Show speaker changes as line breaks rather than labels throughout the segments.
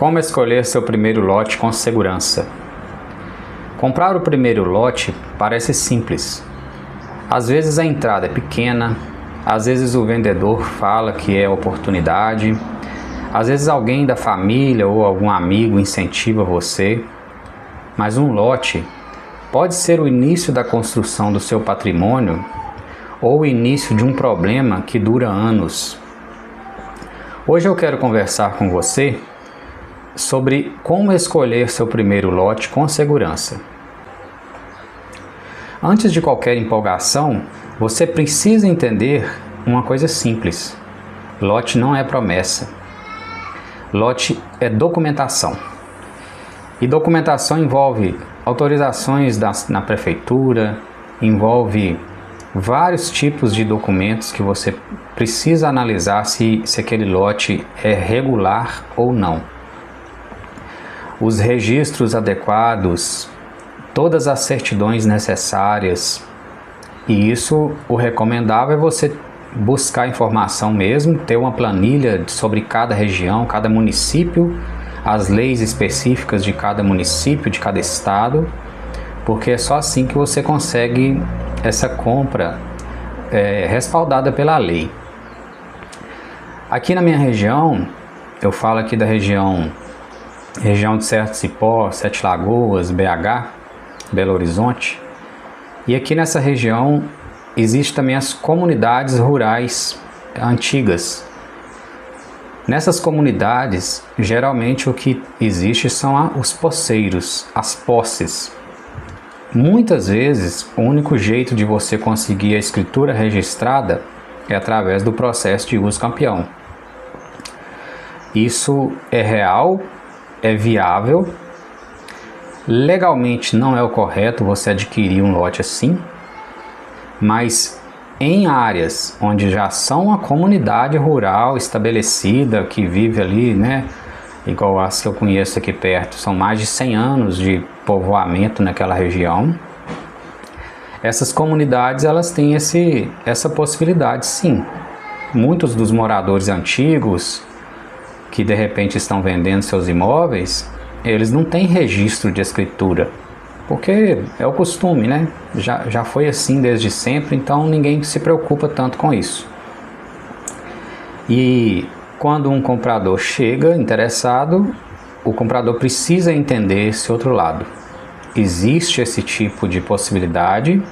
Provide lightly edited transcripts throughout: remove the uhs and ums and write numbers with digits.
Como escolher seu primeiro lote com segurança? Comprar o primeiro lote parece simples. Às vezes a entrada é pequena, às vezes o vendedor fala que é oportunidade, às vezes alguém da família ou algum amigo incentiva você, mas um lote pode ser o início da construção do seu patrimônio ou o início de um problema que dura anos. Hoje eu quero conversar com você sobre como escolher seu primeiro lote com segurança. Antes de qualquer empolgação, você precisa entender uma coisa simples: lote não é promessa. Lote é documentação. E documentação envolve autorizações na prefeitura, envolve vários tipos de documentos que você precisa analisar se aquele lote é regular ou não. Os registros adequados, todas as certidões necessárias, e isso, o recomendável é você buscar informação mesmo, ter uma planilha sobre cada região, cada município, as leis específicas de cada município, de cada estado, porque é só assim que você consegue essa compra respaldada pela lei. Aqui na minha região, eu falo aqui da região de Serra do Cipó, Sete Lagoas, BH, Belo Horizonte. E aqui nessa região existem também as comunidades rurais antigas. Nessas comunidades, geralmente o que existe são os posseiros, as posses. Muitas vezes, o único jeito de você conseguir a escritura registrada é através do processo de uso campeão. Isso é real, é viável. Legalmente não é o correto você adquirir um lote assim, mas em áreas onde já são uma comunidade rural estabelecida, que vive ali, né, igual as que eu conheço aqui perto, são mais de 100 anos de povoamento naquela região, essas comunidades elas têm essa possibilidade, sim. Muitos dos moradores antigos que de repente estão vendendo seus imóveis, eles não têm registro de escritura, porque é o costume, né? Já foi assim desde sempre, então ninguém se preocupa tanto com isso. E quando um comprador chega interessado, o comprador precisa entender esse outro lado. Existe esse tipo de possibilidade,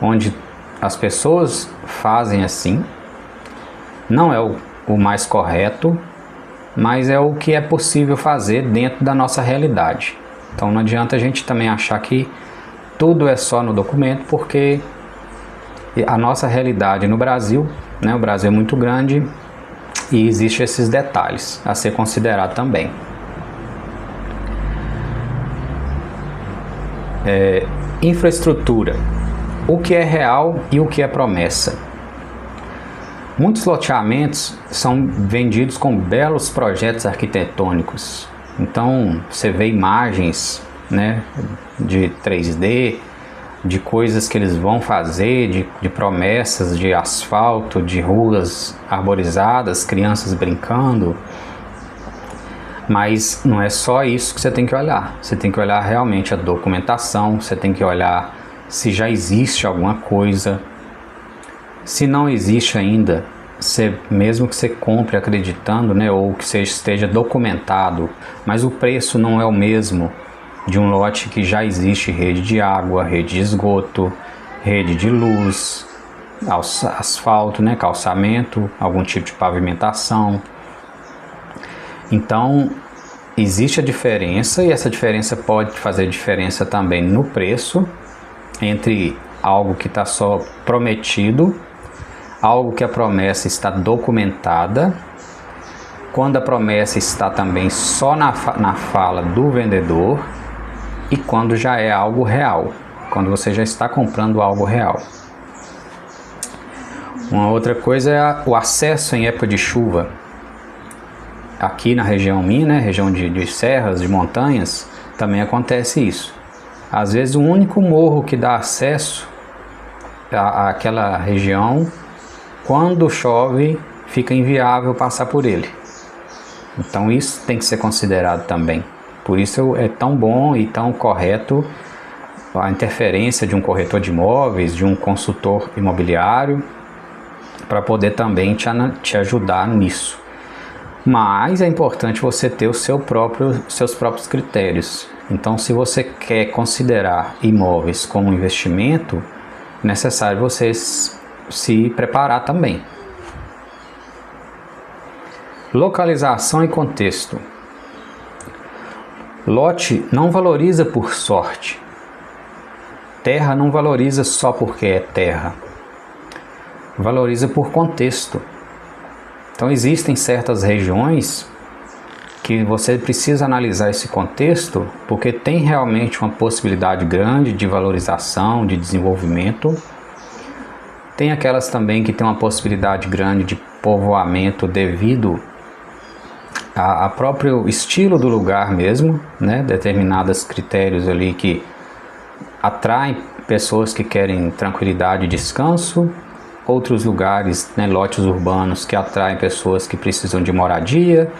onde as pessoas fazem assim, não é o mais correto, mas é o que é possível fazer dentro da nossa realidade. Então não adianta a gente também achar que tudo é só no documento, porque a nossa realidade no Brasil, né, o Brasil é muito grande e existem esses detalhes a ser considerado também. Infraestrutura. O que é real e o que é promessa? Muitos loteamentos são vendidos com belos projetos arquitetônicos. Então você vê imagens, né, de 3D, de coisas que eles vão fazer, de promessas de asfalto, de ruas arborizadas, crianças brincando. Mas não é só isso que você tem que olhar. Você tem que olhar realmente a documentação, você tem que olhar se já existe alguma coisa. Se não existe ainda, mesmo que você compre acreditando, né, ou que você esteja documentado, mas o preço não é o mesmo de um lote que já existe rede de água, rede de esgoto, rede de luz, asfalto, né, calçamento, algum tipo de pavimentação. Então, existe a diferença, e essa diferença pode fazer diferença também no preço, entre algo que está só prometido, algo que a promessa está documentada, quando a promessa está também só na fala do vendedor, e quando já é algo real, quando você já está comprando algo real. Uma outra coisa é o acesso em época de chuva. Aqui na região minha, né, região de serras, de montanhas, também acontece isso. Às vezes o único morro que dá acesso àquela região, quando chove, fica inviável passar por ele. Então isso tem que ser considerado também. Por isso é tão bom e tão correto a interferência de um corretor de imóveis, de um consultor imobiliário, para poder também te ajudar nisso. Mas é importante você ter seus próprios critérios. Então, se você quer considerar imóveis como investimento, é necessário você se preparar também. Localização e contexto. Lote não valoriza por sorte. Terra não valoriza só porque é terra. Valoriza por contexto. Então existem certas regiões que você precisa analisar esse contexto, porque tem realmente uma possibilidade grande de valorização, de desenvolvimento. Tem aquelas também que tem uma possibilidade grande de povoamento devido a próprio estilo do lugar mesmo, né? Determinados critérios ali que atraem pessoas que querem tranquilidade e descanso, outros lugares, né, lotes urbanos que atraem pessoas que precisam de moradia,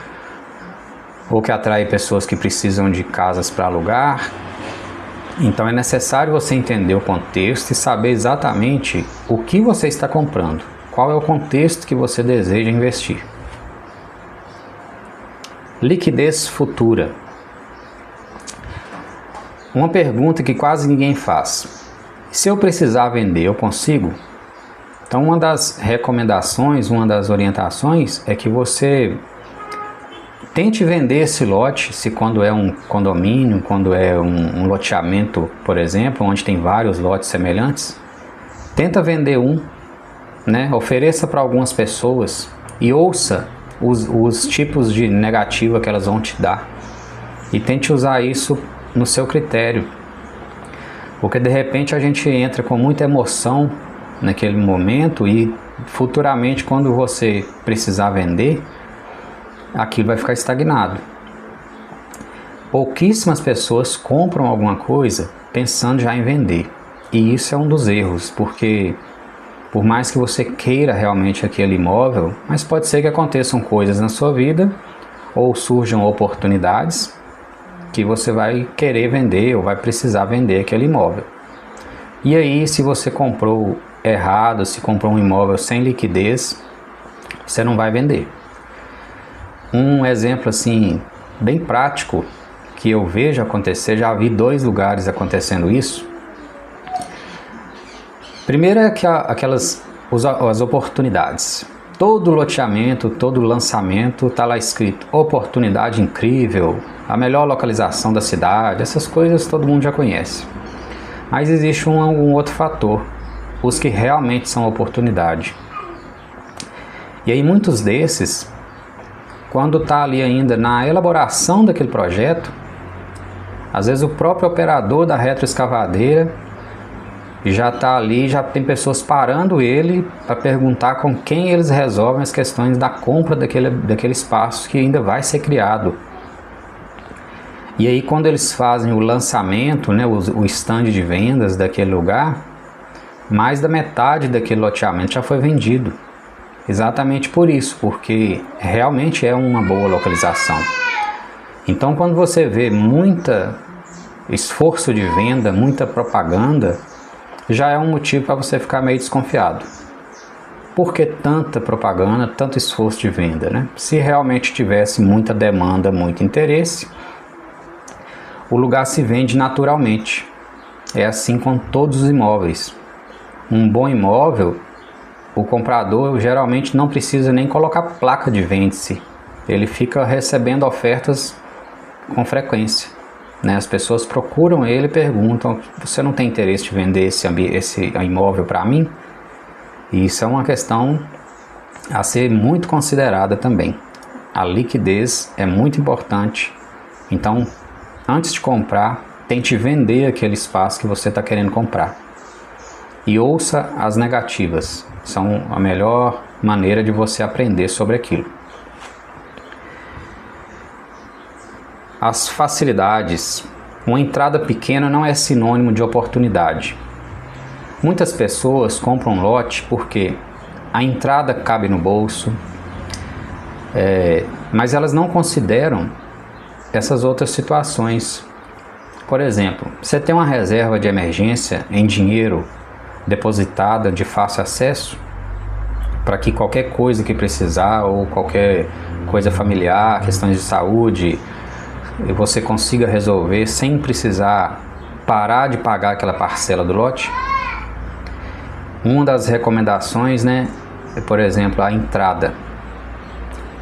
ou que atraem pessoas que precisam de casas para alugar. Então é necessário você entender o contexto e saber exatamente o que você está comprando, qual é o contexto que você deseja investir. Liquidez futura. Uma pergunta que quase ninguém faz. Se eu precisar vender, eu consigo? Então, uma das recomendações, uma das orientações é que você tente vender esse lote, se quando é um condomínio, quando é um loteamento, por exemplo, onde tem vários lotes semelhantes, tenta vender um, né? Ofereça para algumas pessoas e ouça os tipos de negativa que elas vão te dar e tente usar isso no seu critério, porque de repente a gente entra com muita emoção naquele momento e futuramente, quando você precisar vender, aquilo vai ficar estagnado. Pouquíssimas pessoas compram alguma coisa pensando já em vender, e isso é um dos erros, porque por mais que você queira realmente aquele imóvel, mas pode ser que aconteçam coisas na sua vida ou surjam oportunidades que você vai querer vender ou vai precisar vender aquele imóvel. E aí, se você comprou errado, se comprou um imóvel sem liquidez, você não vai vender. Um exemplo assim bem prático que eu vejo acontecer, já vi 2 lugares acontecendo isso. Primeiro é que as oportunidades. Todo loteamento, todo lançamento está lá escrito oportunidade incrível, a melhor localização da cidade, essas coisas todo mundo já conhece. Mas existe um outro fator, os que realmente são oportunidade. E aí muitos desses, quando está ali ainda na elaboração daquele projeto, às vezes o próprio operador da retroescavadeira já está ali, já tem pessoas parando ele para perguntar com quem eles resolvem as questões da compra daquele espaço que ainda vai ser criado. E aí quando eles fazem o lançamento, né, o stand de vendas daquele lugar, mais da metade daquele loteamento já foi vendido. Exatamente por isso, porque realmente é uma boa localização. Então quando você vê muito esforço de venda, muita propaganda, já é um motivo para você ficar meio desconfiado. Por que tanta propaganda, tanto esforço de venda, né? Se realmente tivesse muita demanda, muito interesse, o lugar se vende naturalmente. É assim com todos os imóveis. Um bom imóvel, o comprador geralmente não precisa nem colocar placa de vende-se. Ele fica recebendo ofertas com frequência. As pessoas procuram ele e perguntam: você não tem interesse de vender esse imóvel para mim? E isso é uma questão a ser muito considerada também. A liquidez é muito importante. Então, antes de comprar, tente vender aquele espaço que você está querendo comprar. E ouça as negativas. São a melhor maneira de você aprender sobre aquilo. As facilidades. Uma entrada pequena não é sinônimo de oportunidade. Muitas pessoas compram lote porque a entrada cabe no bolso, mas elas não consideram essas outras situações. Por exemplo, você tem uma reserva de emergência em dinheiro depositada de fácil acesso para que qualquer coisa que precisar ou qualquer coisa familiar, questões de saúde, você consiga resolver sem precisar parar de pagar aquela parcela do lote? Uma das recomendações, né, é, por exemplo, a entrada.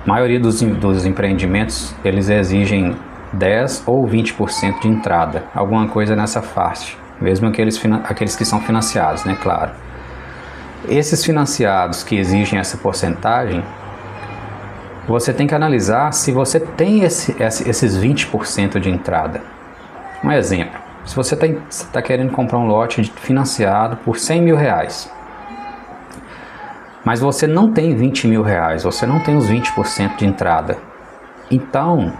A maioria dos empreendimentos, eles exigem 10 ou 20% de entrada, alguma coisa nessa faixa, mesmo aqueles que são financiados, né, claro. Esses financiados que exigem essa porcentagem, você tem que analisar se você tem esses 20% de entrada. Um exemplo, se você está querendo comprar um lote financiado por R$100 mil, mas você não tem R$20 mil, você não tem os 20% de entrada, então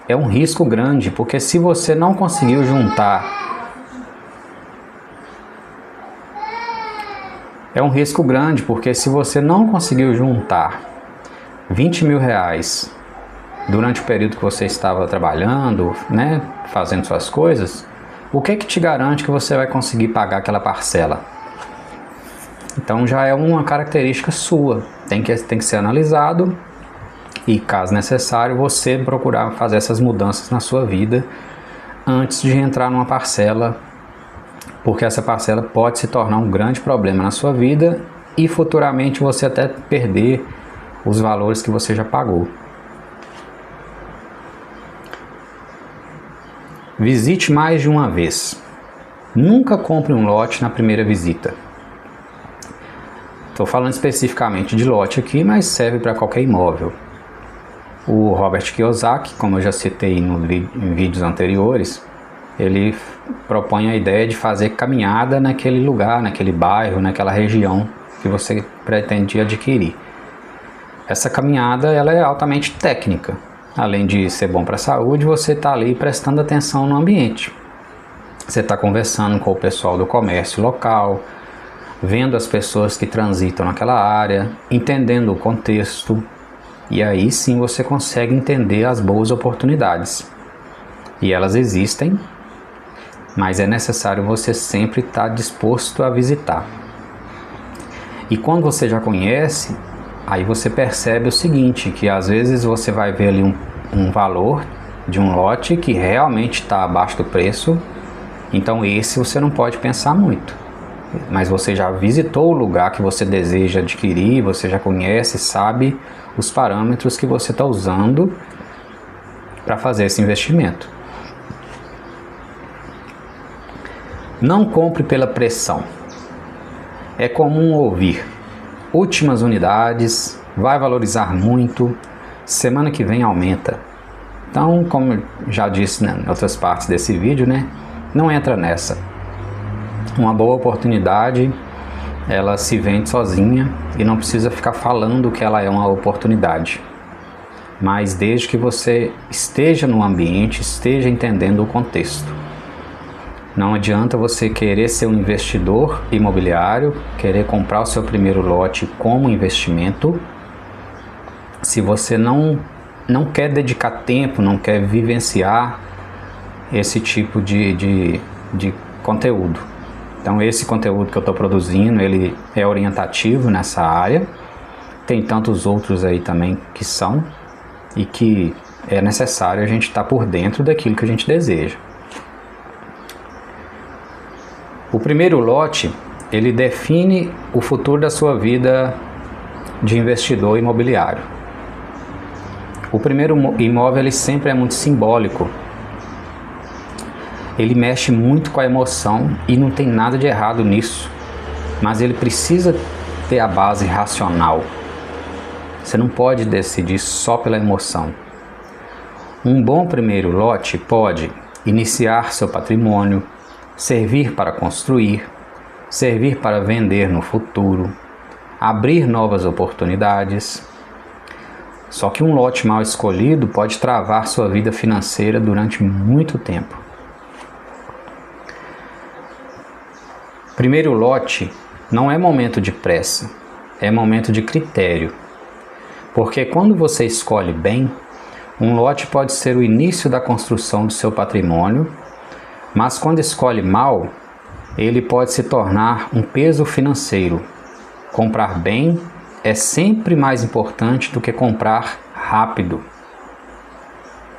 é um risco grande, porque se você não conseguiu juntar, é um risco grande, porque se você não conseguiu juntar R$20 mil durante o período que você estava trabalhando, né, fazendo suas coisas, o que te garante que você vai conseguir pagar aquela parcela? Então já é uma característica sua, tem que ser analisado e, caso necessário, você procurar fazer essas mudanças na sua vida antes de entrar numa parcela, porque essa parcela pode se tornar um grande problema na sua vida e futuramente você até perder os valores que você já pagou. Visite mais de uma vez. Nunca compre um lote na primeira visita. Estou falando especificamente de lote aqui, mas serve para qualquer imóvel. O Robert Kiyosaki, como eu já citei em vídeos anteriores, ele propõe a ideia de fazer caminhada naquele lugar, naquele bairro, naquela região que você pretende adquirir. Essa caminhada ela é altamente técnica. Além de ser bom para a saúde, você está ali prestando atenção no ambiente. Você está conversando com o pessoal do comércio local, vendo as pessoas que transitam naquela área, entendendo o contexto, e aí sim você consegue entender as boas oportunidades. E elas existem, mas é necessário você sempre estar disposto a visitar. E quando você já conhece, aí você percebe o seguinte, que às vezes você vai ver ali um valor de um lote que realmente está abaixo do preço, então esse você não pode pensar muito. Mas você já visitou o lugar que você deseja adquirir, você já conhece, sabe os parâmetros que você está usando para fazer esse investimento. Não compre pela pressão. É comum ouvir: últimas unidades, vai valorizar muito, semana que vem aumenta. Então, como já disse em outras partes desse vídeo, né, não entra nessa. Uma boa oportunidade, ela se vende sozinha e não precisa ficar falando que ela é uma oportunidade. Mas desde que você esteja no ambiente, esteja entendendo o contexto. Não adianta você querer ser um investidor imobiliário, querer comprar o seu primeiro lote como investimento, se você não quer dedicar tempo, não quer vivenciar esse tipo de conteúdo. Então esse conteúdo que eu estou produzindo, ele é orientativo nessa área. Tem tantos outros aí também que são, e que é necessário a gente estar por dentro daquilo que a gente deseja. O primeiro lote, ele define o futuro da sua vida de investidor imobiliário. O primeiro imóvel, ele sempre é muito simbólico. Ele mexe muito com a emoção e não tem nada de errado nisso, mas ele precisa ter a base racional. Você não pode decidir só pela emoção. Um bom primeiro lote pode iniciar seu patrimônio, servir para construir, servir para vender no futuro, abrir novas oportunidades. Só que um lote mal escolhido pode travar sua vida financeira durante muito tempo. Primeiro lote não é momento de pressa, é momento de critério. Porque quando você escolhe bem, um lote pode ser o início da construção do seu patrimônio, mas quando escolhe mal, ele pode se tornar um peso financeiro. Comprar bem é sempre mais importante do que comprar rápido.